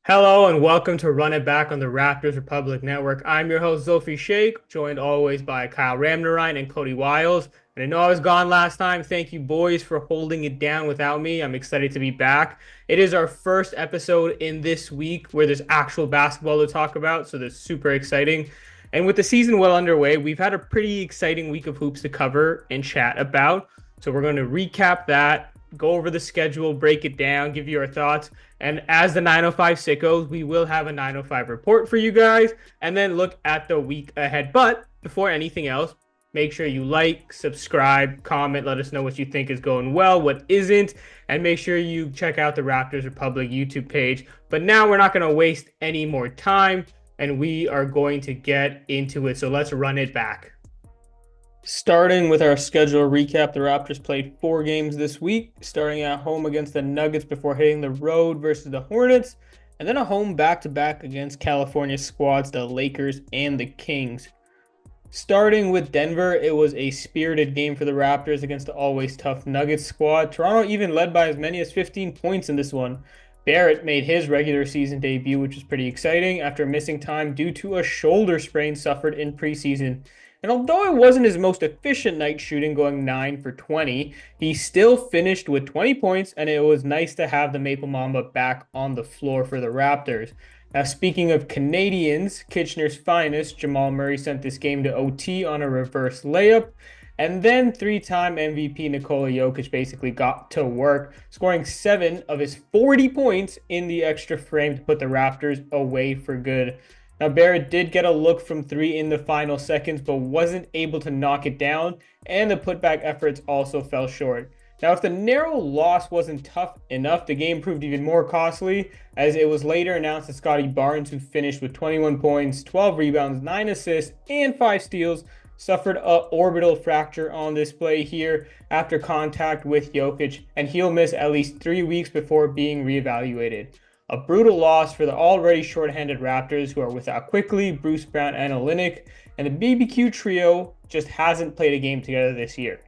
Hello and welcome to Run It Back on the Raptors Republic Network. I'm your host, Zulfi Sheikh, joined always by Kyle Ramnarine and Coty Wiles. And I know I was gone last time. Thank you, boys, for holding it down without me. I'm excited to be back. It is our first episode in this week where there's actual basketball to talk about, so that's super exciting. And with the season well underway, we've had a pretty exciting week of hoops to cover and chat about. So we're going to recap that, go over the schedule, break it down, give you our thoughts. And as the 905 sickos, we will have a 905 report for you guys and then look at the week ahead. But before anything else, make sure you like, subscribe, comment, let us know what you think is going well, what isn't, and make sure you check out the Raptors Republic YouTube page. But now we're not going to waste any more time and we are going to get into it. So let's run it back. Starting with our schedule recap, the Raptors played 4 games this week, starting at home against the Nuggets before hitting the road versus the Hornets, and then a home back-to-back against California squads, the Lakers and the Kings. Starting with Denver, it was a spirited game for the Raptors against the always tough Nuggets squad. Toronto even led by as many as 15 points in this one. Barrett made his regular season debut, which was pretty exciting, after missing time due to a shoulder sprain suffered in preseason. And although it wasn't his most efficient night shooting, going 9 for 20, he still finished with 20 points, and it was nice to have the Maple Mamba back on the floor for the Raptors. Now, speaking of Canadians, Kitchener's finest, Jamal Murray sent this game to OT on a reverse layup, and then 3-time MVP Nikola Jokic basically got to work, scoring 7 of his 40 points in the extra frame to put the Raptors away for good. Now, Barrett did get a look from 3 in the final seconds, but wasn't able to knock it down, and the putback efforts also fell short. Now, if the narrow loss wasn't tough enough, the game proved even more costly, as it was later announced that Scotty Barnes, who finished with 21 points, 12 rebounds, 9 assists, and 5 steals, suffered an orbital fracture on display here after contact with Jokic, and he'll miss at least 3 weeks before being reevaluated. A brutal loss for the already shorthanded Raptors, who are without Quickly, Bruce Brown, and Olynyk, and the BBQ trio just hasn't played a game together this year.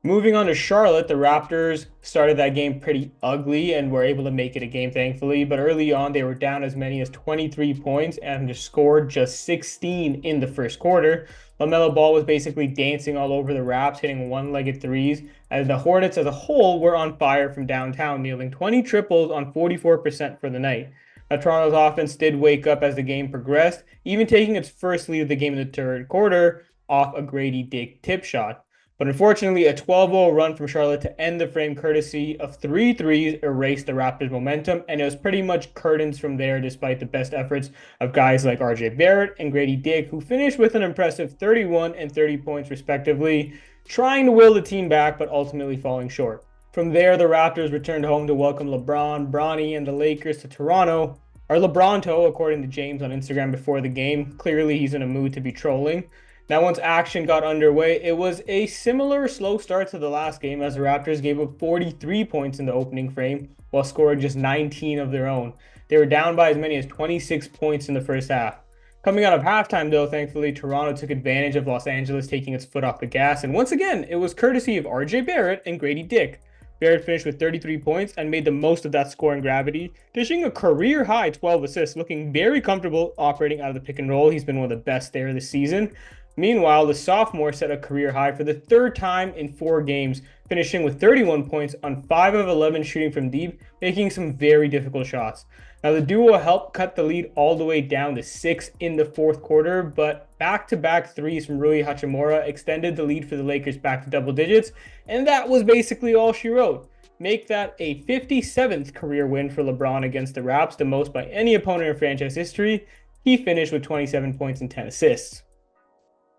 Moving on to Charlotte, the Raptors started that game pretty ugly and were able to make it a game, thankfully, but early on they were down as many as 23 points and just scored just 16 in the first quarter. LaMelo Ball was basically dancing all over the Raps, hitting one-legged threes, as the Hornets as a whole were on fire from downtown, nailing 20 triples on 44% for the night. Now, Toronto's offense did wake up as the game progressed, even taking its first lead of the game in the third quarter off a Gradey Dick tip shot. But unfortunately, a 12-0 run from Charlotte to end the frame courtesy of 3 threes erased the Raptors' momentum, and it was pretty much curtains from there despite the best efforts of guys like RJ Barrett and Gradey Dick, who finished with an impressive 31 and 30 points respectively, trying to will the team back but ultimately falling short. From there, the Raptors returned home to welcome LeBron, Bronny, and the Lakers to Toronto. Or LeBronto, according to James on Instagram before the game. Clearly, he's in a mood to be trolling. Now, once action got underway, it was a similar slow start to the last game, as the Raptors gave up 43 points in the opening frame while scoring just 19 of their own. They were down by as many as 26 points in the first half. Coming out of halftime, though, thankfully, Toronto took advantage of Los Angeles taking its foot off the gas, and once again, it was courtesy of RJ Barrett and Gradey Dick. Barrett finished with 33 points and made the most of that scoring gravity, dishing a career-high 12 assists, looking very comfortable operating out of the pick and roll. He's been one of the best there this season. Meanwhile, the sophomore set a career high for the 3rd time in 4 games, finishing with 31 points on 5 of 11 shooting from deep, making some very difficult shots. Now, the duo helped cut the lead all the way down to 6 in the 4th quarter, but back-to-back threes from Rui Hachimura extended the lead for the Lakers back to double digits, and that was basically all she wrote. Make that a 57th career win for LeBron against the Raps, the most by any opponent in franchise history. He finished with 27 points and 10 assists.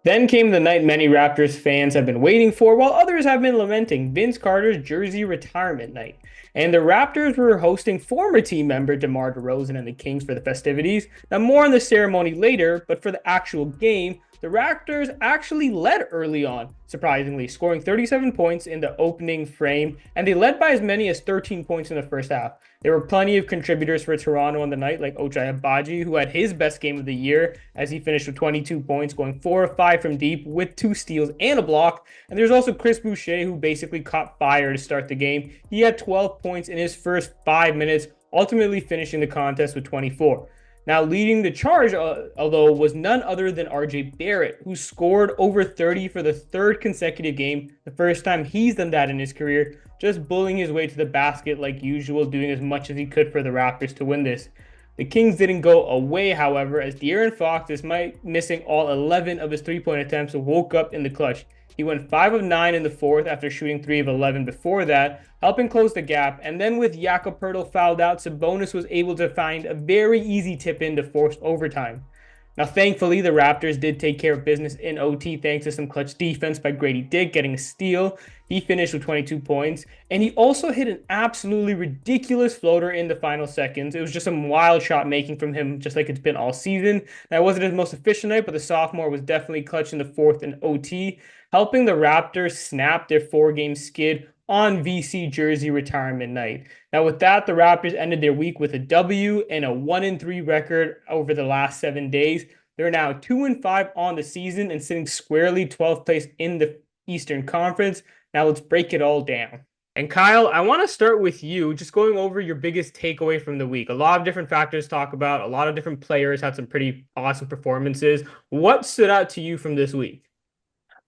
Then came the night many Raptors fans have been waiting for, while others have been lamenting: Vince Carter's jersey retirement night. And the Raptors were hosting former team member DeMar DeRozan and the Kings for the festivities. Now, more on the ceremony later, but for the actual game, the Raptors actually led early on, surprisingly, scoring 37 points in the opening frame, and they led by as many as 13 points in the first half. There were plenty of contributors for Toronto on the night, like Ochai Agbaji, who had his best game of the year as he finished with 22 points, going 4 of 5 from deep with 2 steals and a block. And there's also Chris Boucher, who basically caught fire to start the game. He had 12 points in his first 5 minutes, ultimately finishing the contest with 24. Now, leading the charge, although, was none other than RJ Barrett, who scored over 30 for the third consecutive game, the first time he's done that in his career, just bullying his way to the basket like usual, doing as much as he could for the Raptors to win this. The Kings didn't go away, however, as De'Aaron Fox, despite missing all 11 of his three-point attempts, woke up in the clutch. He went 5 of 9 in the fourth after shooting 3 of 11 before that, helping close the gap. And then with Jakob Poeltl fouled out, Sabonis was able to find a very easy tip-in to force overtime. Now, thankfully, the Raptors did take care of business in OT thanks to some clutch defense by Gradey Dick getting a steal. He finished with 22 points, and he also hit an absolutely ridiculous floater in the final seconds. It was just some wild shot making from him, just like it's been all season. Now, it wasn't his most efficient night, but the sophomore was definitely clutch in the fourth and OT, helping the Raptors snap their four-game skid on VC jersey retirement night. Now, with that, the Raptors ended their week with a W and a 1-3 record over the last 7 days. They're now 2-5 on the season and sitting squarely 12th place in the Eastern Conference. Now, let's break it all down. And Kyle, I want to start with you, just going over your biggest takeaway from the week. A lot of different factors to talk about. A lot of different players had some pretty awesome performances. What stood out to you from this week?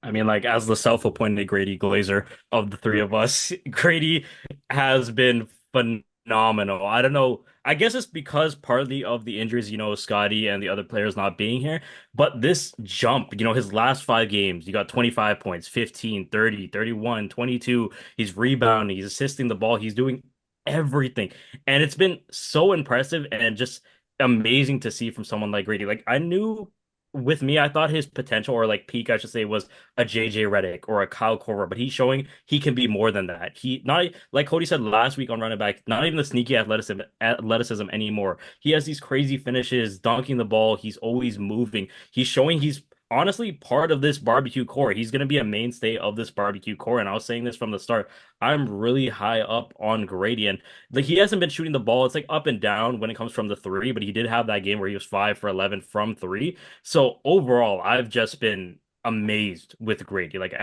I mean, like as the self-appointed Grady Glazer of the three of us, Grady has been phenomenal. I don't know. I guess it's because partly of the injuries, Scotty and the other players not being here. But this jump, his last 5 games, you got 25 points, 15, 30, 31, 22. He's rebounding, he's assisting the ball, he's doing everything. And it's been so impressive and just amazing to see from someone like Grady. Like I knew with me, I thought his potential or like peak, I should say, was a JJ Redick or a Kyle Korver, but he's showing he can be more than that. He not like Coty said last week on running back, not even the sneaky athleticism anymore. He has these crazy finishes, dunking the ball. He's always moving. He's showing he's honestly part of this barbecue core. He's going to be a mainstay of this barbecue core. And I was saying this from the start. I'm really high up on Grady. And like he hasn't been shooting the ball. It's like up and down when it comes from the three, but he did have that game where he was 5 for 11 from three. So overall, I've just been amazed with Grady. Like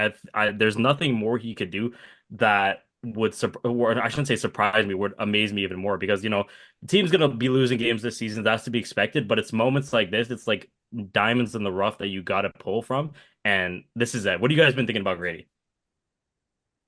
there's nothing more he could do that would or I shouldn't say surprise me, would amaze me even more because the team's gonna be losing games this season. That's to be expected, but it's moments like this, it's like diamonds in the rough that you gotta pull from. And this is it. What have you guys been thinking about Grady?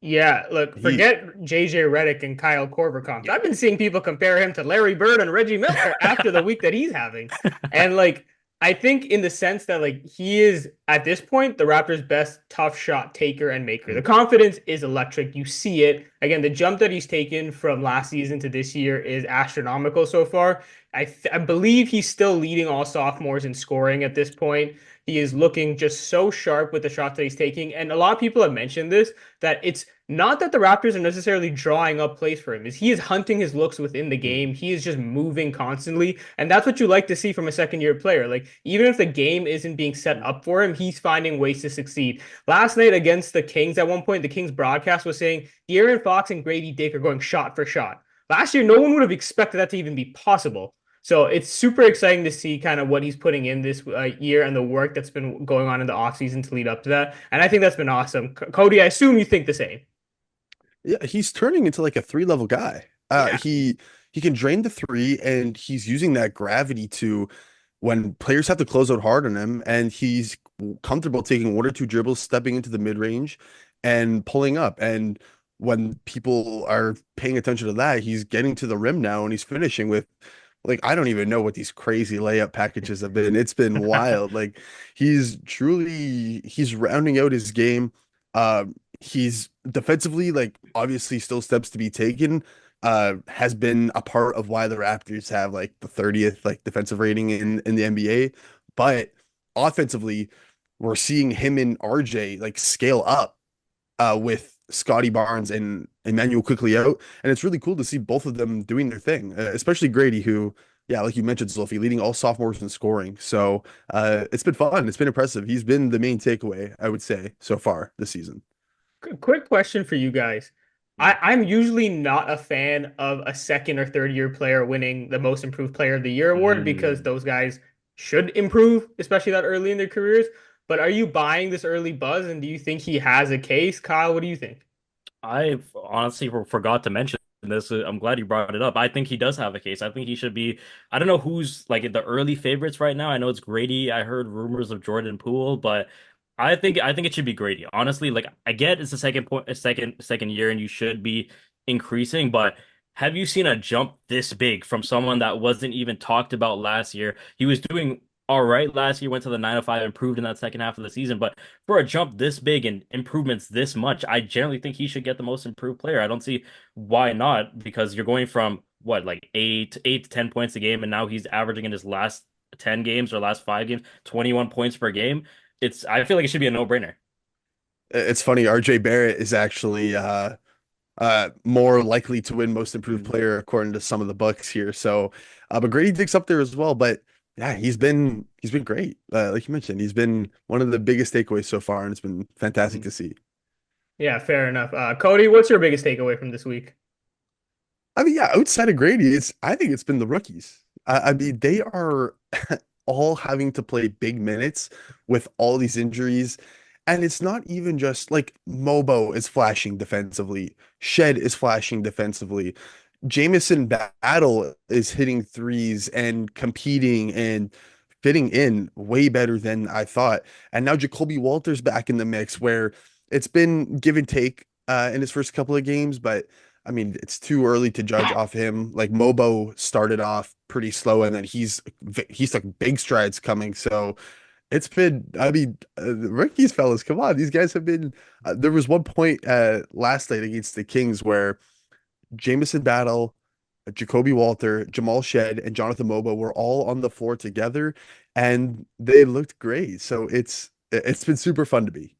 Yeah, look, He forget JJ Redick and Kyle Korver comps. I've been seeing people compare him to Larry Bird and Reggie Miller after the week that he's having. And like I think in the sense that like he is at this point the Raptors' best tough shot taker and maker. The confidence is electric. You see it. Again, the jump that he's taken from last season to this year is astronomical so far. I believe he's still leading all sophomores in scoring at this point. He is looking just so sharp with the shots that he's taking. And a lot of people have mentioned this, that it's not that the Raptors are necessarily drawing up plays for him, is he is hunting his looks within the game. He is just moving constantly. And that's what you like to see from a second year player. Like, even if the game isn't being set up for him, he's finding ways to succeed. Last night against the Kings, at one point, the Kings broadcast was saying De'Aaron Fox and Gradey Dick are going shot for shot. Last year, no one would have expected that to even be possible. So it's super exciting to see kind of what he's putting in this year and the work that's been going on in the offseason to lead up to that. And I think that's been awesome. Coty, I assume you think the same. Yeah, he's turning into like a three-level guy. Yeah. He can drain the three, and he's using that gravity to when players have to close out hard on him, and he's comfortable taking one or two dribbles, stepping into the mid-range and pulling up. And when people are paying attention to that, he's getting to the rim now and he's finishing with like I don't even know what these crazy layup packages have been. It's been wild. Like he's rounding out his game. He's defensively, like obviously still steps to be taken. Has been a part of why the Raptors have like the 30th like defensive rating in the NBA. But offensively, we're seeing him and RJ like scale up with Scotty Barnes and Emmanuel quickly out. And it's really cool to see both of them doing their thing, especially Grady, who, yeah, like you mentioned, Zulfi, leading all sophomores in scoring. So it's been fun. It's been impressive. He's been the main takeaway, I would say, so far this season. Quick question for you guys. Mm. I'm usually not a fan of a second or third year player winning the most improved player of the year award because Mm. those guys should improve, especially that early in their careers. But are you buying this early buzz and do you think he has a case? Kyle, what do you think? I honestly forgot to mention this. I'm glad you brought it up. I think he does have a case. I think he should be. I don't know who's like the early favorites right now. I know it's Grady. I heard rumors of Jordan Poole, but I think it should be Grady. Honestly, like I get it's a second year, and you should be increasing, but have you seen a jump this big from someone that wasn't even talked about last year? He was doing all right last year, went to the 905, improved in that second half of the season, but for a jump this big and improvements this much, I generally think he should get the most improved player. I don't see why not, because you're going from what, like eight to 10 points a game, and now he's averaging in his last 10 games or last 5 games, 21 points per game. I feel like it should be a no-brainer. It's funny, RJ Barrett is actually more likely to win most improved player according to some of the books here. So, but Grady Dick's up there as well. But yeah, he's been great. Like you mentioned, he's been one of the biggest takeaways so far, and it's been fantastic to see. Yeah, fair enough. Coty, what's your biggest takeaway from this week? I mean, yeah, outside of Grady, I think it's been the rookies. I mean, they are all having to play big minutes with all these injuries. And it's not even just like Mobo is flashing defensively, Shed is flashing defensively. Jamison Battle is hitting threes and competing and fitting in way better than I thought. And now Jacoby Walter's back in the mix where it's been give and take in his first couple of games, but I mean, it's too early to judge off him. Like Mobo started off pretty slow and then he's took big strides coming. So it's been, I mean, the rookies, fellas, come on. These guys have been. There was one point last night against the Kings where Jamison Battle, Jacoby Walter, Jamal Shed, and Jonathan Mobo were all on the floor together, and they looked great. So it's been super fun to be.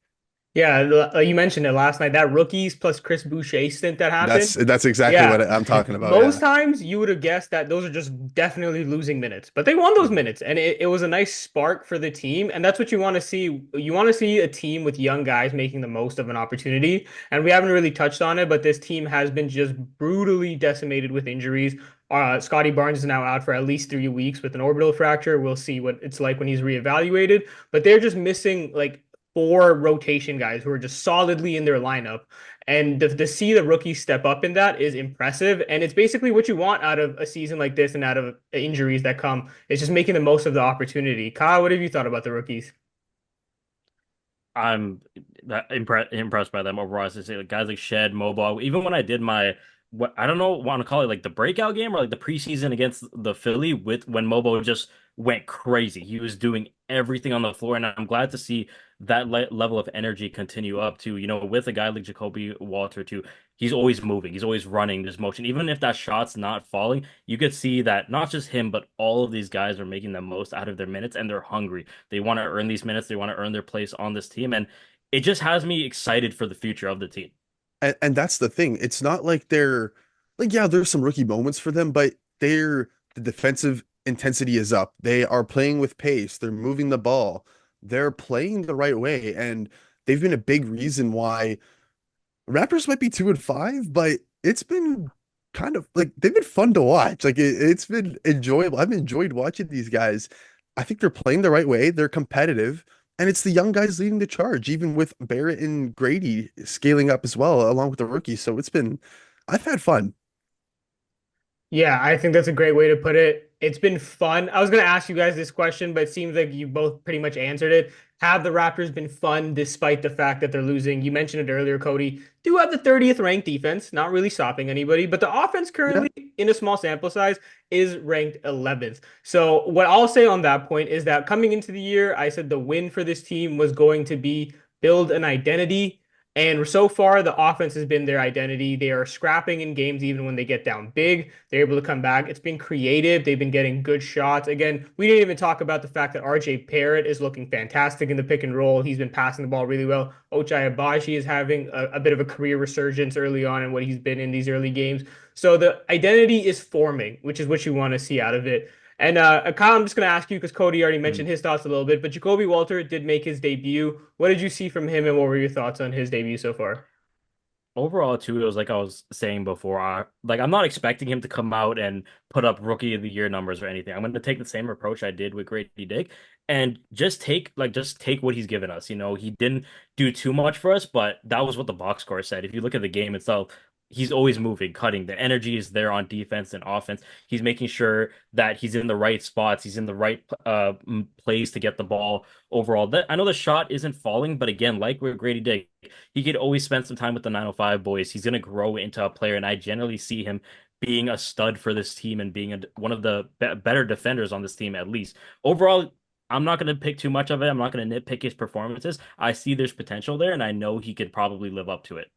Yeah, you mentioned it last night. That rookies plus Chris Boucher stint that happened. That's exactly what Yeah, I'm talking about. most Yeah. times you would have guessed that those are just definitely losing minutes, but they won those Mhm. minutes, and it was a nice spark for the team. And that's what you want to see. You want to see a team with young guys making the most of an opportunity. And we haven't really touched on it, but this team has been just brutally decimated with injuries. Scotty Barnes is now out for at least 3 weeks with an orbital fracture. We'll see what it's like when he's reevaluated, but they're just missing like four rotation guys who are just solidly in their lineup. And to see the rookies step up in that is impressive. And it's basically what you want out of a season like this and out of injuries that come. It's just making the most of the opportunity. Kyle, what have you thought about the rookies? I'm impressed by them overall. As I say, like guys like Shed, Mobile. Even when I did my what I don't know want to call it like the breakout game or like the preseason against the Philly with when Mobo just went crazy. He was doing everything on the floor, and I'm glad to see that level of energy continue up to with a guy like Jacoby Walter too. He's always moving. He's always running this motion. Even if that shot's not falling, you could see that not just him, but all of these guys are making the most out of their minutes and they're hungry. They want to earn these minutes. They want to earn their place on this team. And it just has me excited for the future of the team. And that's the thing. It's not like they're like, yeah, there's some rookie moments for them, but the defensive intensity is up. They are playing with pace. They're moving the ball. They're playing the right way. And they've been a big reason why Raptors might be 2-5, but it's been kind of like they've been fun to watch. Like it's been enjoyable. I've enjoyed watching these guys. I think they're playing the right way. They're competitive, and it's the young guys leading the charge, even with Barrett and Grady scaling up as well, along with the rookies. So I've had fun. Yeah, I think that's a great way to put it. It's been fun. I was going to ask you guys this question, but it seems like you both pretty much answered it. Have the Raptors been fun despite the fact that they're losing? You mentioned it earlier, Coty. Do have the 30th ranked defense, not really stopping anybody, but the offense Yeah. currently in a small sample size is ranked 11th. So what I'll say on that point is that coming into the year, I said the win for this team was going to be build an identity. And so far, the offense has been their identity. They are scrapping in games even when they get down big. They're able to come back. It's been creative. They've been getting good shots. Again, we didn't even talk about the fact that RJ Barrett is looking fantastic in the pick and roll. He's been passing the ball really well. Ochai Agbaji is having a bit of a career resurgence early on in what he's been in these early games. So the identity is forming, which is what you want to see out of it. And Kyle, I'm just going to ask you because Coty already mentioned his thoughts a little bit, but Jacoby Walter did make his debut. What did you see from him, and what were your thoughts on his debut so far? Overall, too, it was like I was saying before. I'm not expecting him to come out and put up rookie of the year numbers or anything. I'm going to take the same approach I did with Gradey Dick and just take what he's given us. He didn't do too much for us, but that was what the box score said. If you look at the game itself, he's always moving, cutting. The energy is there on defense and offense. He's making sure that he's in the right spots, he's in the right place to get the ball overall. I know the shot isn't falling, but again, like with Gradey Dick, he could always spend some time with the 905 boys. He's going to grow into a player, and I generally see him being a stud for this team and being one of the better defenders on this team, at least. Overall, I'm not going to pick too much of it. I'm not going to nitpick his performances. I see there's potential there, and I know he could probably live up to it.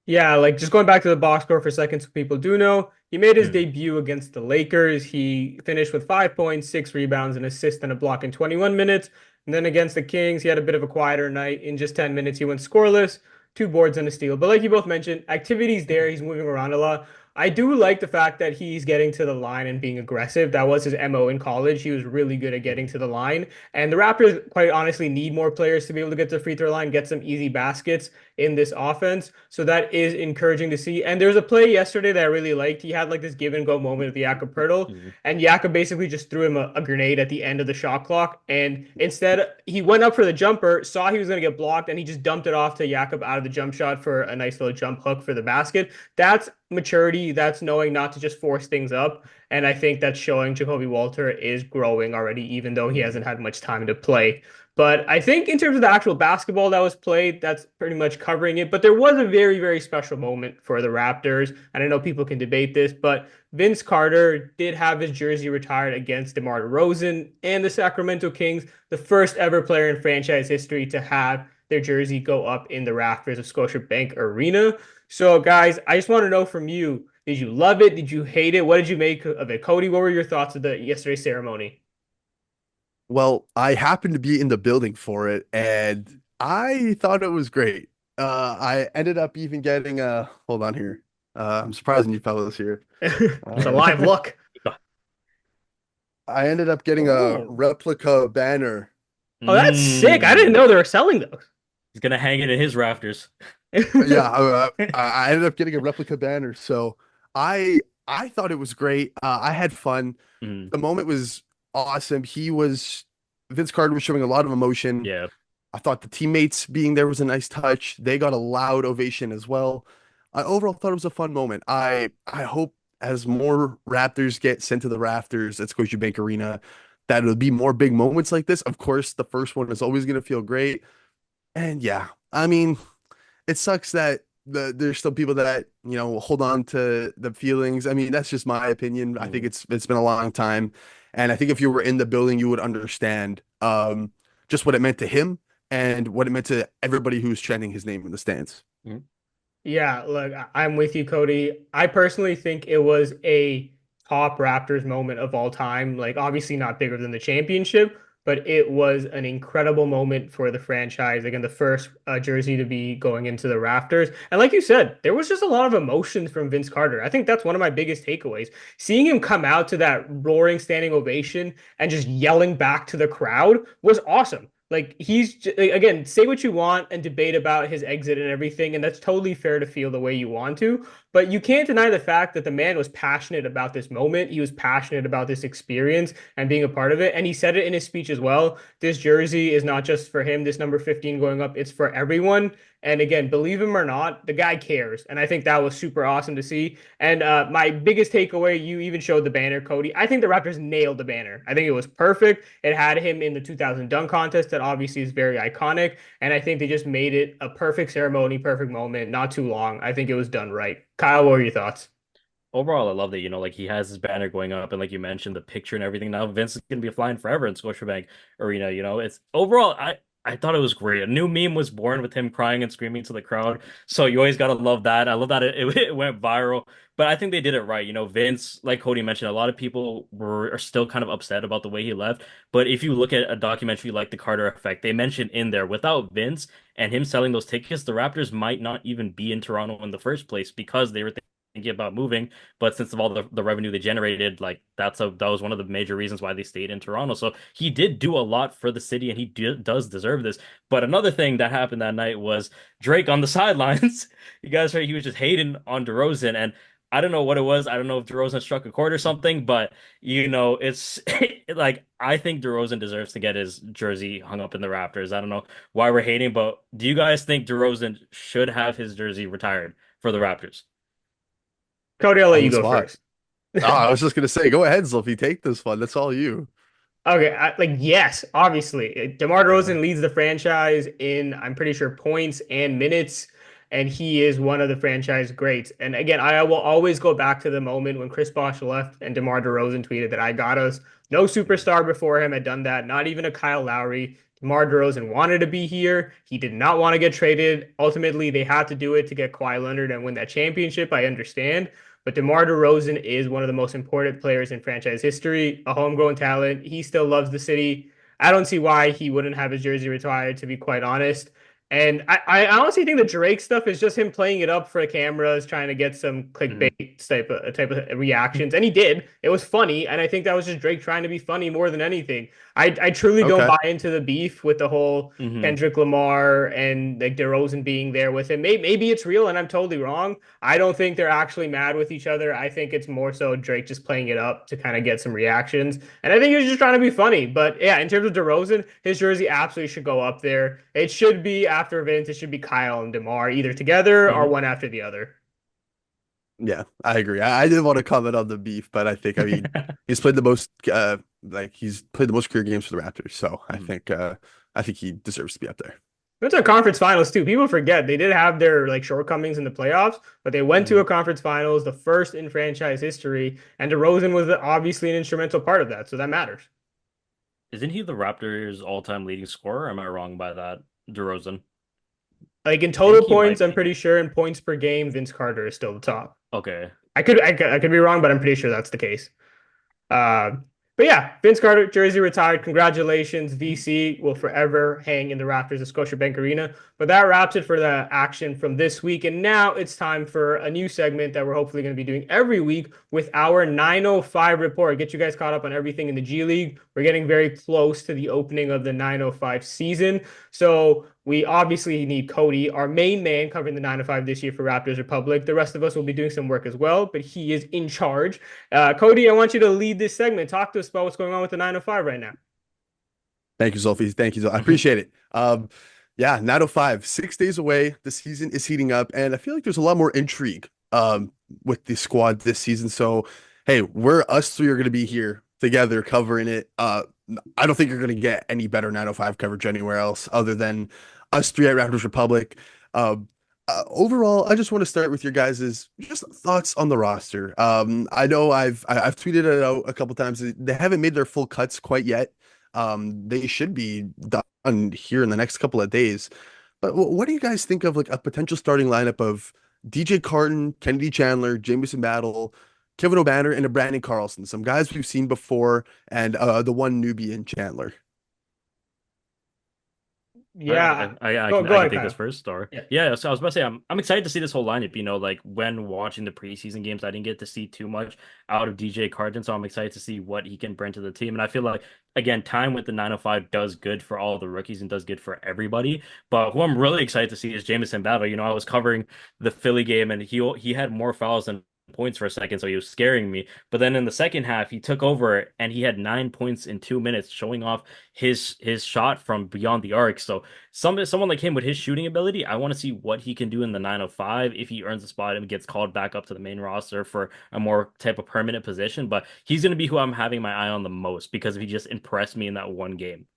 Yeah, like just going back to the box score for a second, so people do know, he made his Hmm. debut against the Lakers. He finished with 5 points, 6 rebounds, an assist, and a block in 21 minutes. And then against the Kings, he had a bit of a quieter night. In just 10 minutes, he went scoreless, 2 boards and a steal. But like you both mentioned, activity's there. He's moving around a lot. I do like the fact that he's getting to the line and being aggressive. That was his MO in college. He was really good at getting to the line. And the Raptors, quite honestly, need more players to be able to get to the free throw line, get some easy baskets in this offense. So that is encouraging to see. And there's a play yesterday that I really liked. He had like this give and go moment with the Jakob Poeltl, Mhm. and Jakob basically just threw him a grenade at the end of the shot clock. And instead, he went up for the jumper, saw he was going to get blocked, and he just dumped it off to Jakob out of the jump shot for a nice little jump hook for the basket. That's maturity. That's knowing not to just force things up. And I think that's showing Jacoby Walter is growing already, even though he hasn't had much time to play. But I think in terms of the actual basketball that was played, that's pretty much covering it. But there was a very, very special moment for the Raptors. And I know people can debate this, but Vince Carter did have his jersey retired against DeMar DeRozan and the Sacramento Kings, the first ever player in franchise history to have their jersey go up in the rafters of Scotiabank Arena. So, guys, I just want to know from you, did you love it? Did you hate it? What did you make of it? Cody, what were your thoughts of the yesterday's ceremony? Well, I happened to be in the building for it, and I thought it was great. I ended up even getting a, hold on here. I'm surprising you fellas here. It's a live Uh, look. I ended up getting a Oh. replica banner. Oh, that's sick. I didn't know Mm. they were selling those. He's gonna hang it in his rafters. Yeah, I ended up getting a replica banner. So I thought it was great. I had fun. Mm. The moment was awesome. Vince Carter was showing a lot of emotion. Yeah. I thought the teammates being there was a nice touch. They got a loud ovation as well. I overall thought it was a fun moment. I hope as more Raptors get sent to the rafters at Scotiabank Arena, that it'll be more big moments like this. Of course, the first one is always going to feel great. And yeah, I mean, it sucks that there's still people that, hold on to the feelings. I mean, that's just my opinion. I think Mm. it's been a long time. And I think if you were in the building, you would understand just what it meant to him and what it meant to everybody who's chanting his name in the stands. Mm. Yeah, look, I'm with you, Cody. I personally think it was a top Raptors moment of all time. Like, obviously not bigger than the championship, but it was an incredible moment for the franchise. Again, the first jersey to be going into the rafters. And like you said, there was just a lot of emotions from Vince Carter. I think that's one of my biggest takeaways. Seeing him come out to that roaring standing ovation and just yelling back to the crowd was awesome. Like again, say what you want and debate about his exit and everything, and that's totally fair to feel the way you want to. But you can't deny the fact that the man was passionate about this moment. He was passionate about this experience and being a part of it. And he said it in his speech as well. This jersey is not just for him, this number 15 going up, it's for everyone. And again, believe him or not, the guy cares. And I think that was super awesome to see. And my biggest takeaway, you even showed the banner, Cody. I think the Raptors nailed the banner. I think it was perfect. It had him in the 2000 dunk contest that obviously is very iconic. And I think they just made it a perfect ceremony, perfect moment, not too long. I think it was done right. Kyle, what were your thoughts? Overall, I love that, like he has his banner going up and like you mentioned, the picture and everything. Now Vince is gonna be flying forever in Scotiabank Arena, It's overall I thought it was great. A new meme was born with him crying and screaming to the crowd. So you always gotta love that. I love that it went viral. But I think they did it right. Vince, like Cody mentioned, a lot of people are still kind of upset about the way he left. But if you look at a documentary like The Carter Effect, they mentioned in there without Vince and him selling those tickets, the Raptors might not even be in Toronto in the first place because they were thinking about moving, but since of all the revenue they generated, like that was one of the major reasons why they stayed in Toronto. So he did do a lot for the city, and he does deserve this. But another thing that happened that night was Drake on the sidelines. You guys heard he was just hating on DeRozan, and I don't know what it was. I don't know if DeRozan struck a chord or something, but it's like I think DeRozan deserves to get his jersey hung up in the Raptors. I don't know why we're hating, but do you guys think DeRozan should have his jersey retired for the Raptors? Cody, I'll let On you the go spot. first. Oh, I was just gonna say, go ahead, Zulfi, take this one. That's all you. Okay, yes, obviously. DeMar Yeah. DeRozan leads the franchise in, I'm pretty sure, points and minutes, and he is one of the franchise greats. And again, I will always go back to the moment when Chris Bosh left and DeMar DeRozan tweeted that I got us. No superstar before him had done that, not even a Kyle Lowry. DeMar DeRozan wanted to be here. He did not want to get traded. Ultimately, they had to do it to get Kawhi Leonard and win that championship. I understand. But DeMar DeRozan is one of the most important players in franchise history, a homegrown talent. He still loves the city. I don't see why he wouldn't have his jersey retired, to be quite honest. And I honestly think the Drake stuff is just him playing it up for the cameras, trying to get some Mhm. clickbait type of reactions. And he did. It was funny. And I think that was just Drake trying to be funny more than anything. I truly don't Okay. buy into the beef with the whole Mhm. Kendrick Lamar and like DeRozan being there with him. Maybe it's real and I'm totally wrong. I don't think they're actually mad with each other. I think it's more so Drake just playing it up to kind of get some reactions. And I think he was just trying to be funny. But yeah, in terms of DeRozan, his jersey absolutely should go up there. It should be after Vince, it should be Kyle and DeMar either together or Mhm. one after the other. Yeah, I agree. I didn't want to comment on the beef, but I mean, he's played the most he's played the most career games for the Raptors, so Mhm. I think he deserves to be up there. It's a conference finals too. People forget they did have their like shortcomings in the playoffs, but they went to a Mhm. conference finals, the first in franchise history, and DeRozan was obviously an instrumental part of that, so that matters. Isn't he the Raptors' all-time leading scorer? Am I wrong by that, DeRozan? Like in I think total he points, might I'm be. pretty sure in points per game, Vince Carter is still the top. Okay. I could be wrong, but I'm pretty sure that's the case. Uh, but yeah, Vince Carter jersey retired. Congratulations. VC will forever hang in the rafters of Scotiabank Arena. But that wraps it for the action from this week. And now it's time for a new segment that we're hopefully going to be doing every week with our 905 report. Get you guys caught up on everything in the G League. We're getting very close to the opening of the 905 season. So we obviously need Coty, our main man, covering the 905 this year for Raptors Republic. The rest of us will be doing some work as well, but he is in charge. Coty, I want you to lead this segment. Talk to us about what's going on with the 905 right now. Thank you, Zulfi. Thank you. I appreciate it. Yeah, 905, 6 days away. The season is heating up, and I feel like there's a lot more intrigue with the squad this season. So, hey, we're us three are going to be here together covering it. I don't think you're going to get any better 905 coverage anywhere else other than us three at Raptors Republic. Uh, Overall, I just want to start with your guys' just thoughts on the roster. I know I've tweeted it out a couple times. They haven't made their full cuts quite yet. They should be done here in the next couple of days. But what do you guys think of like a potential starting lineup of DJ Carton, Kennedy Chandler, Jamison Battle, Kevin O'Banner, and a Brandon Carlson? Some guys we've seen before, and the one newbie in Chandler. All right, Yeah, go I go can ahead, take this Kyle. first, or Yeah. yeah. So I was about to say I'm excited to see this whole lineup. Like when watching the preseason games, I didn't get to see too much out of DJ Carton, so I'm excited to see what he can bring to the team. And I feel like again, time with the 905 does good for all the rookies and does good for everybody. But who I'm really excited to see is Jamison Battle. I was covering the Philly game, and he had more fouls than points for a second, so he was scaring me. But then in the second half, he took over and he had 9 points in 2 minutes, showing off his shot from beyond the arc. So someone like him with his shooting ability, I want to see what he can do in the 905 if he earns a spot and gets called back up to the main roster for a more type of permanent position. But he's going to be who I'm having my eye on the most because he just impressed me in that one game.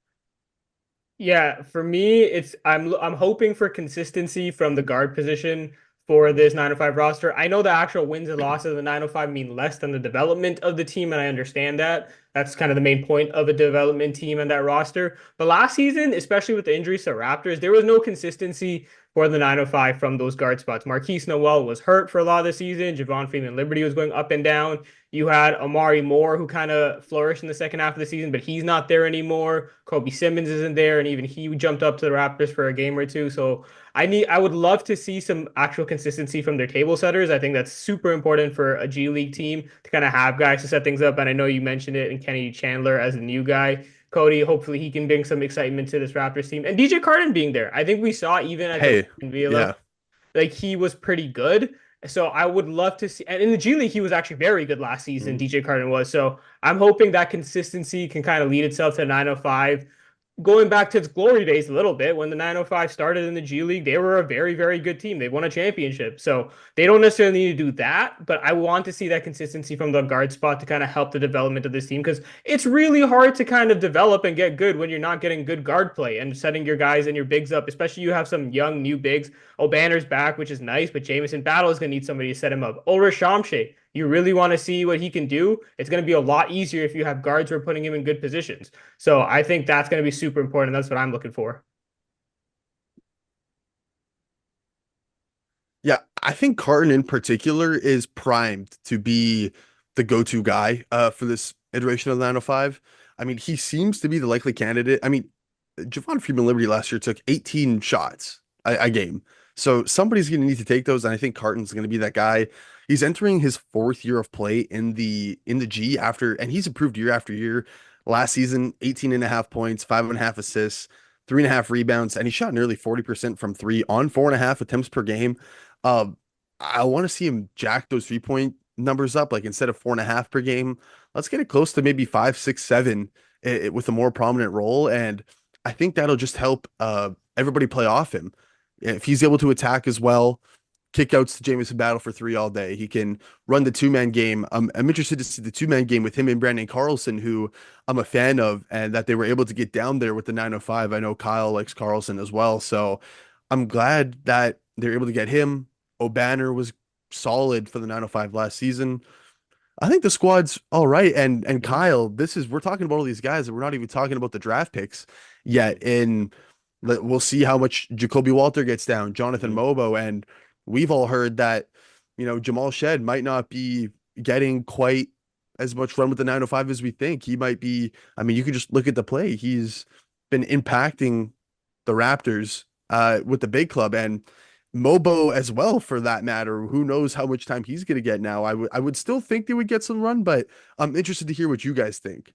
Yeah, for me, I'm hoping for consistency from the guard position for this 905 roster. I know the actual wins and losses of the 905 mean less than the development of the team, and I understand that. That's kind of the main point of a development team and that roster. But last season, especially with the injuries to Raptors, there was no consistency for the 905 from those guard spots. Marquise Noel was hurt for a lot of the season. Javon Freeman Liberty was going up and down. You had Amari Moore, who kind of flourished in the second half of the season, but he's not there anymore. Kobe Simmons isn't there, and even he jumped up to the Raptors for a game or two. So I would love to see some actual consistency from their table setters. I think that's super important for a G League team to kind of have guys to set things up. And I know you mentioned it in Kennedy Chandler as a new guy. Coty, hopefully he can bring some excitement to this Raptors team. And DJ Carton being there. I think we saw even at the Hey, Villa yeah. like he was pretty good. So I would love to see, and in the G League, he was actually very good last season. Mhm. DJ Carton was. So I'm hoping that consistency can kind of lead itself to 905. going back to its glory days a little bit, when the 905 started in the G League, they were a very, very good team. They won a championship. So they don't necessarily need to do that, but I want to see that consistency from the guard spot to kind of help the development of this team because it's really hard to kind of develop and get good when you're not getting good guard play and setting your guys and your bigs up, especially you have some young new bigs. O'Banner's back, which is nice, but Jamison Battle is going to need somebody to set him up. Ulrich Shamshe, you really want to see what he can do. It's going to be a lot easier if you have guards who are putting him in good positions. So I think that's going to be super important. That's what I'm looking for. Yeah, I think Carton in particular is primed to be the go-to guy for this iteration of the 905. I mean, he seems to be the likely candidate. I mean, Javon Freeman Liberty last year took 18 shots a game. So somebody's going to need to take those, and I think Carton's going to be that guy. He's entering his fourth year of play in the G after, and he's improved year after year. Last season, 18 and a half points, 5.5 assists, 3.5 rebounds, and he shot nearly 40% from three on 4.5 attempts per game. Um, I want to see him jack those 3-point numbers up. Like instead of 4.5 per game, let's get it close to maybe 5, 6, 7 with a more prominent role. And I think that'll just help everybody play off him. If he's able to attack as well, kickouts to Jamison Battle for three all day. He can run the two-man game. I'm interested to see the two-man game with him and Brandon Carlson, who I'm a fan of, and that they were able to get down there with the 905. I know Kyle likes Carlson as well. So I'm glad that they're able to get him. O'Banner was solid for the 905 last season. I think the squad's all right. And Kyle, we're talking about all these guys and we're not even talking about the draft picks yet. And we'll see how much Jacoby Walter gets down, Jonathan Mobo, and we've all heard that, Jamal Shed might not be getting quite as much run with the 905 as we think. He might be, I mean, you can just look at the play. He's been impacting the Raptors with the big club, and Mobo as well, for that matter. Who knows how much time he's going to get now? I would still think they would get some run, but I'm interested to hear what you guys think.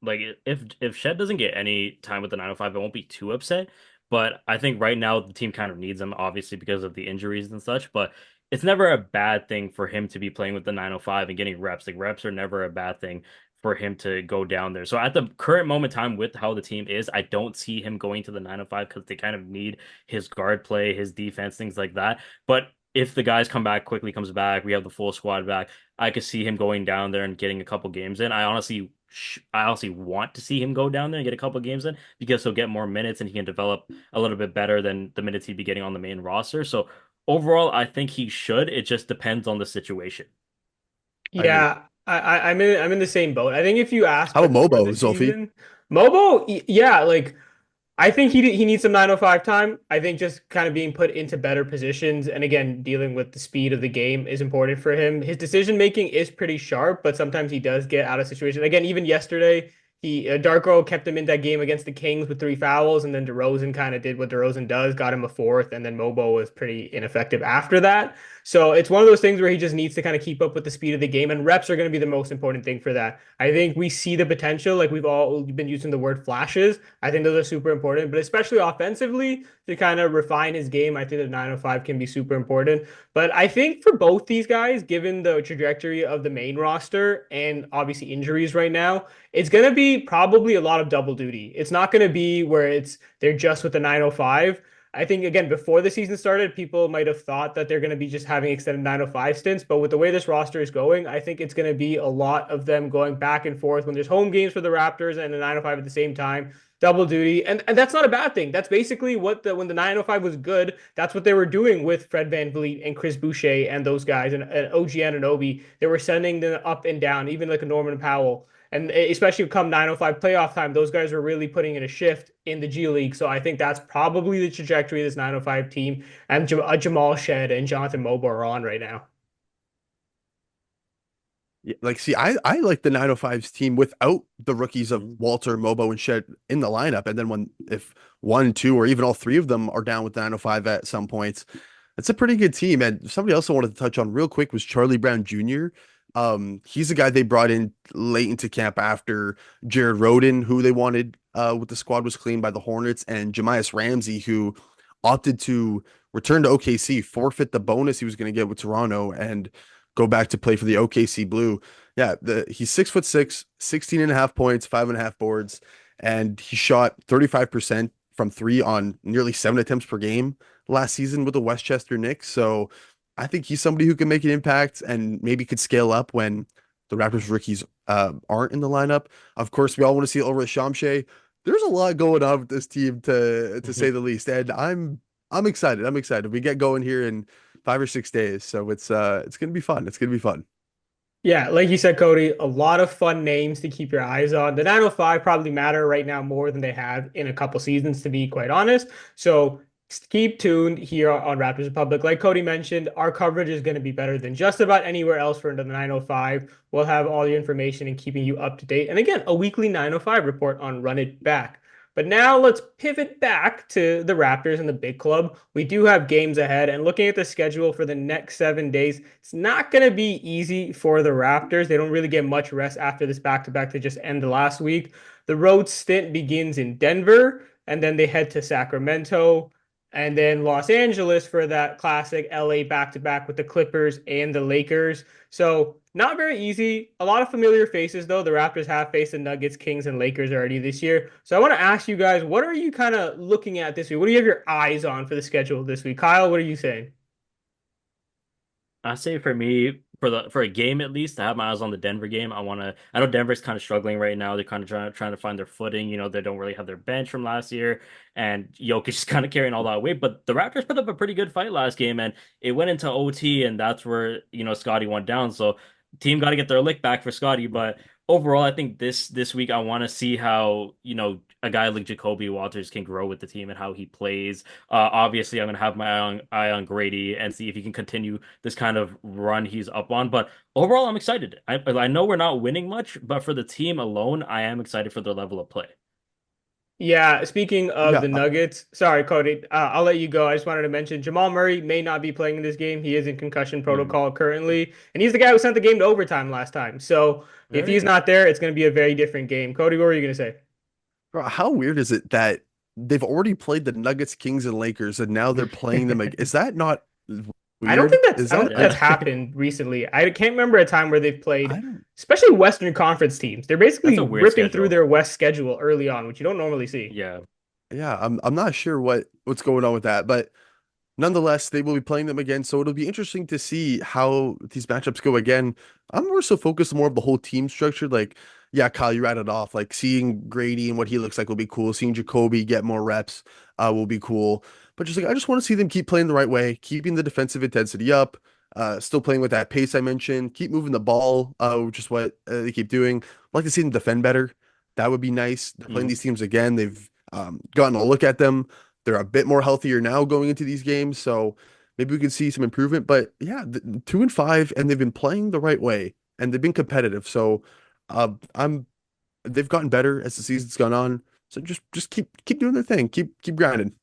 Like if Shed doesn't get any time with the 905, I won't be too upset. But I think right now the team kind of needs him, obviously because of the injuries and such. But it's never a bad thing for him to be playing with the 905 and getting reps. Like reps are never a bad thing for him to go down there. So at the current moment in time with how the team is, I don't see him going to the 905 because they kind of need his guard play, his defense, things like that. But if the guys come back, quickly comes back, we have the full squad back, I could see him going down there and getting a couple games in. I honestly want to see him go down there and get a couple games in because he'll get more minutes and he can develop a little bit better than the minutes he'd be getting on the main roster. So overall, I think he should. It just depends on the situation. I agree. Yeah, I'm in the same boat. I think if you asked How about before Mobo, the Zulfi? season, Mobo, yeah, like I think he needs some 905 time. I think just kind of being put into better positions and again dealing with the speed of the game is important for him. His decision making is pretty sharp, but sometimes he does get out of situation. Again, even yesterday, Darko kept him in that game against the Kings with 3 fouls, and then DeRozan kind of did what DeRozan does, got him a fourth, and then Mobo was pretty ineffective after that. So it's one of those things where he just needs to kind of keep up with the speed of the game, and reps are going to be the most important thing for that. I think we see the potential, like we've all been using the word flashes. I think those are super important, but especially offensively to kind of refine his game, I think the 905 can be super important. But I think for both these guys, given the trajectory of the main roster and obviously injuries right now, it's going to be probably a lot of double duty. It's not going to be where they're just with the 905. I think again before the season started, people might have thought that they're going to be just having extended 905 stints, but with the way this roster is going, I think it's going to be a lot of them going back and forth when there's home games for the Raptors and the 905 at the same time, double duty, and that's not a bad thing. That's basically when the 905 was good, that's what they were doing with Fred VanVleet and Chris Boucher and those guys and OG Anunoby. They were sending them up and down, even like a Norman Powell. And especially come 905 playoff time, those guys were really putting in a shift in the G League. So I think that's probably the trajectory of this 905 team. And Jamal Shed and Jonathan Mobo are on right now. Yeah, like, see, I like the 905's team without the rookies of Mhm. Walter, Mobo, and Shed in the lineup. And then if one, two, or even all three of them are down with the 905 at some points, it's a pretty good team. And somebody else I wanted to touch on real quick was Charlie Brown Jr. He's a guy they brought in late into camp after Jared Rhoden, who they wanted with the squad was cleaned by the Hornets, and Jemias Ramsey, who opted to return to OKC, forfeit the bonus he was going to get with Toronto, and go back to play for the OKC Blue. Yeah, he's 6'6", 16 and a half points, 5.5 boards, and he shot 35% from three on nearly 7 attempts per game last season with the Westchester Knicks. So I think he's somebody who can make an impact and maybe could scale up when the Raptors rookies aren't in the lineup. Of course, we all want to see over Shamshay. There's a lot going on with this team to say the least, and I'm excited. I'm excited. We get going here in 5 or 6 days, so it's gonna be fun. It's gonna be fun. Yeah, like you said, Cody, a lot of fun names to keep your eyes on. The 905 probably matter right now more than they have in a couple seasons, to be quite honest. So keep tuned here on Raptors Republic. Like Cody mentioned, our coverage is going to be better than just about anywhere else for the 905. We'll have all your information and keeping you up to date. And again, a weekly 905 report on Run It Back. But now let's pivot back to the Raptors and the big club. We do have games ahead, and looking at the schedule for the next 7 days, it's not going to be easy for the Raptors. They don't really get much rest after this back-to-back to just end the last week. The road stint begins in Denver, and then they head to Sacramento, and then Los Angeles for that classic LA back-to-back with the Clippers and the Lakers. So not very easy. A lot of familiar faces, though. The Raptors have faced the Nuggets, Kings, and Lakers already this year. So I want to ask you guys, what are you kind of looking at this week? What do you have your eyes on for the schedule this week? Kyle, what are you saying? I say for me, for a game at least, to have my eyes on the Denver game. I know Denver's kind of struggling right now. They're kind of trying to find their footing. They don't really have their bench from last year, and Jokic is kind of carrying all that weight. But the Raptors put up a pretty good fight last game, and it went into OT, and that's where Scotty went down. So team got to get their lick back for Scotty. But overall, I think this week I want to see how a guy like Jacoby Walters can grow with the team and how he plays. Obviously, I'm gonna have my eye on Grady and see if he can continue this kind of run he's up on. But overall, I'm excited. I know we're not winning much, but for the team alone, I am excited for their level of play. Yeah, speaking of Yeah, the Nuggets, sorry, Cody, I'll let you go. I just wanted to mention Jamal Murray may not be playing in this game. He is in concussion Mhm. protocol currently, and he's the guy who sent the game to overtime last time. So if Very he's good. not there, it's going to be a very different game. Cody, what were you going to say? bro, how weird is it that they've already played the Nuggets, Kings, and Lakers, and now they're playing them again? Is that not weird? Is I don't that think that's Yeah, happened recently. I can't remember a time where they've played, I don't. especially Western Conference teams. They're that's basically a weird ripping through schedule. their West schedule early on, which you don't normally see. Yeah. Yeah, I'm not sure what's going on with that, but nonetheless, they will be playing them again, so it'll be interesting to see how these matchups go again. I'm more so focused more of the whole team structure. Like, yeah, Kyle, you rattled off. Like seeing Grady and what he looks like will be cool. Seeing Jacoby get more reps will be cool. But just like I just want to see them keep playing the right way, keeping the defensive intensity up, still playing with that pace I mentioned, keep moving the ball, which is what they keep doing. I'd like to see them defend better. That would be nice. They're playing Mhm. these teams again. They've gotten a look at them. They're a bit more healthier now going into these games, so maybe we can see some improvement. But yeah, 2-5, and they've been playing the right way, and they've been competitive. So, I'm they've gotten better as the season's gone on. So just keep doing their thing, keep grinding.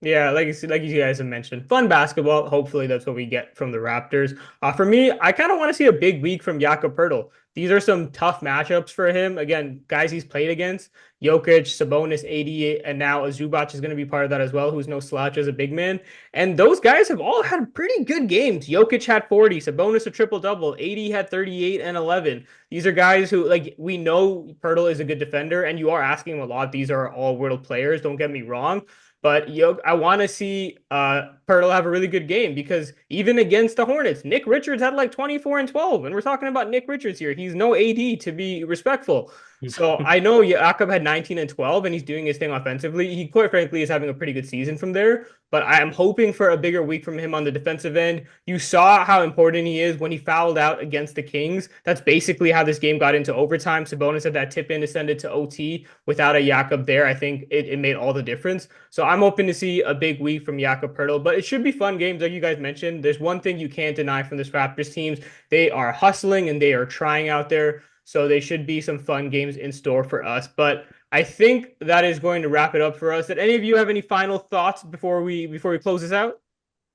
Yeah, like you guys have mentioned, fun basketball. Hopefully, that's what we get from the Raptors. For me, I kind of want to see a big week from Jakob Poeltl. These are some tough matchups for him. Again, guys he's played against: Jokic, Sabonis, 88, and now Zubac is going to be part of that as well, who's no slouch as a big man. And those guys have all had pretty good games. Jokic had 40, Sabonis a triple double, 80 had 38 and 11. These are guys who, like, we know Poeltl is a good defender, and you are asking him a lot. These are all world players. Don't get me wrong. But I want to see Pirtle have a really good game because even against the Hornets, Nick Richards had like 24 and 12. And we're talking about Nick Richards here. He's no AD to be respectful. So I know Jakob had 19 and 12 and he's doing his thing offensively. He quite frankly is having a pretty good season from there. But I am hoping for a bigger week from him on the defensive end. You saw how important he is when he fouled out against the Kings. That's basically how this game got into overtime. Sabonis had that tip in to send it to OT without a Jakob there. I think it made all the difference. So I'm hoping to see a big week from Jakob Poeltl, but it should be fun games like you guys mentioned. There's one thing you can't deny from this Raptors teams. They are hustling and they are trying out there. So they should be some fun games in store for us. But I think that is going to wrap it up for us. Did any of you have any final thoughts before we close this out?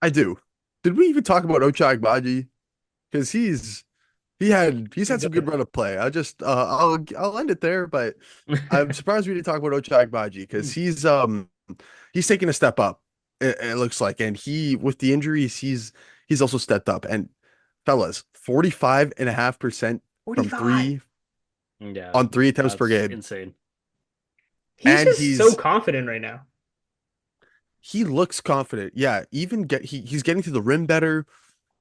I do. Did we even talk about Ochai Agbaji? Because he's He's had some good good. run of play. I'll end it there, but I'm surprised we didn't talk about Ochai Agbaji because he's taking a step up. It looks like, and he with the injuries, he's also stepped up. And fellas, 45.5% from 45. three Yeah, on 3 attempts per that's game. insane. He's and just so confident right now. he looks confident. Yeah, even he's getting to the rim better.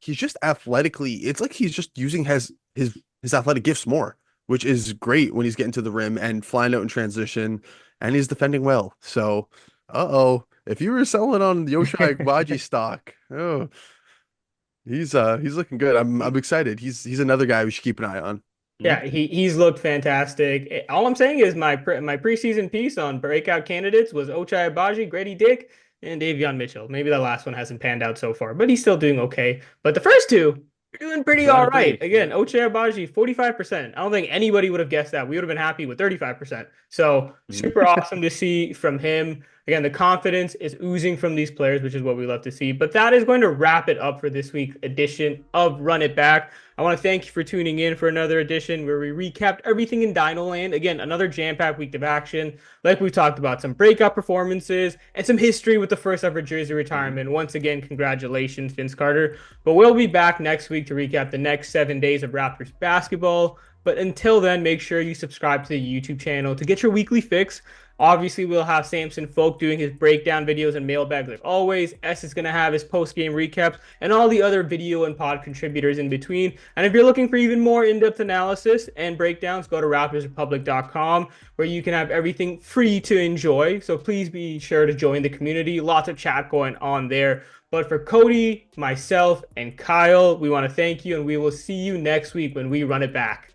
He's just athletically, it's like he's just using his athletic gifts more, which is great when he's getting to the rim and flying out in transition, and he's defending well. So, uh-oh, if you were selling on the Ochai Agbaji stock, oh, he's looking good. I'm excited. He's another guy we should keep an eye on. Yeah, he's looked fantastic. All I'm saying is my preseason piece on breakout candidates was Ochai Agbaji, Gradey Dick, and Davion Mitchell. Maybe the last one hasn't panned out so far, but he's still doing okay. But the first two are doing pretty Gotta all right. agree. Again, Ochai Agbaji, 45%. I don't think anybody would have guessed that. We would have been happy with 35%. So Mhm. super awesome to see from him. Again, the confidence is oozing from these players, which is what we love to see. But that is going to wrap it up for this week's edition of Run It Back. I want to thank you for tuning in for another edition where we recapped everything in Dino Land. Again, another jam-packed week of action. Like we talked about, some breakout performances and some history with the first ever jersey retirement. Once again, congratulations, Vince Carter. But we'll be back next week to recap the next 7 days of Raptors basketball. But until then, make sure you subscribe to the YouTube channel to get your weekly fix. Obviously, we'll have Samson Folk doing his breakdown videos and mailbag like always. S is going to have his post-game recaps and all the other video and pod contributors in between. And if you're looking for even more in-depth analysis and breakdowns, go to raptorsrepublic.com where you can have everything free to enjoy. So please be sure to join the community. Lots of chat going on there. But for Coty, myself, and Kyle, we want to thank you, and we will see you next week when we run it back.